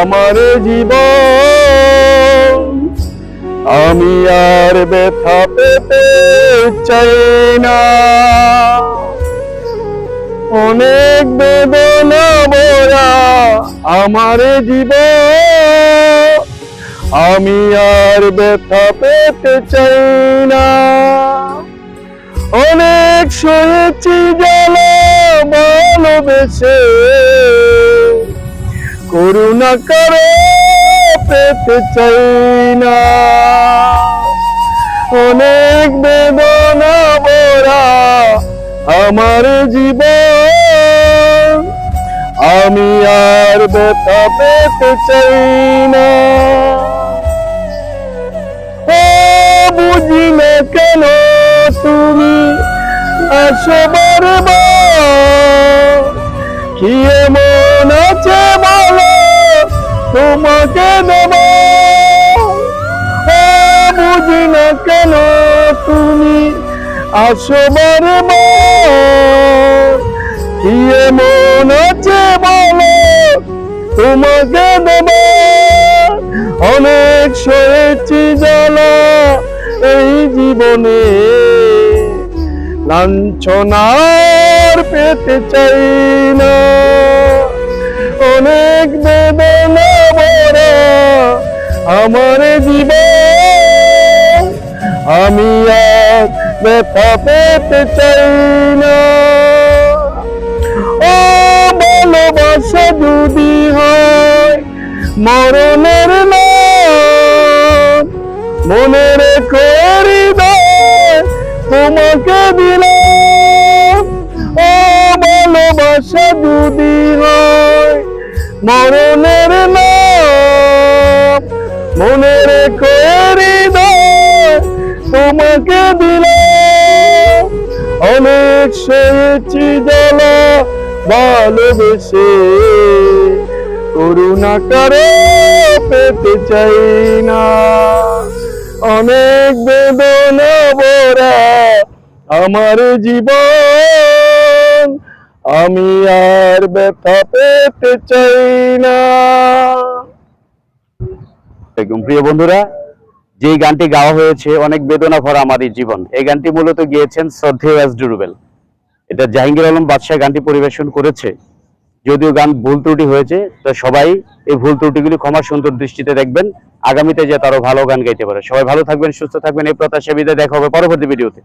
আমার জীবন, আমি আর ব্যথা পেতে চাই না। অনেক বেদনা ভরা আমার জীবন, আমি আর ব্যথা পেতে চাই না। অনেক সয়েছি জ্বালা ভালোবেসে, করুণা করে পেতে চাই না। অনেক বেদনা ভরা আমার জীবন, আমি আর ব্যথা পেতে চাই না। ও বুঝি না কেন তুমি আসো বারবার, কি এমন আছে বলো তোমাকে দেব। ও বুঝি না কেন তুমি আসো বারবার, কি এমন আছে বলো তোমাকে দেব। অনেক সয়েছি জ্বালা এই জীবনে, লাঞ্ছনার পেতে চাই না। অনেক বেদনা ভরা আমার জীবন, আমি আর ব্যথা পেতে চাই না। ও ভালোবাসা যদি হয় মরণের নাম, মনে রেখো হৃদয় তোমাকে দিলাম। ও ভালোবাসা যদি হয় মরণের নাম, মনে রেখো হৃদয় তোমাকে দিলাম। অনেক সয়েছি জ্বালা ভালোবেসে, করুণা করে পেতে চাই না। অনেক বেদনা ভরা আমার জীবন, আমি আর ব্যথা পেতে চাই না। প্রিয় বন্ধুরা, যে গানটি গাওয়া হয়েছে অনেক বেদনা ভরা আমাদের জীবন, এই গানটি মূলত গিয়েছেন শ্রদ্ধেয় এসডি রুবেল। এটা জাহাঙ্গীর আলম বাদশাহ গানটি পরিবেশন করেছে। যদিও গান ভুল ত্রুটি হয়েছে, তো সবাই এই ভুল ত্রুটিগুলি ক্ষমা সুন্দর দৃষ্টিতে দেখবেন, আগামীতে যে তারও ভালো গান গাইতে পারে। সবাই ভালো থাকবেন, সুস্থ থাকবেন, এই প্রত্যাশা বিদায়। দেখা হবে পরবর্তী ভিডিওতে।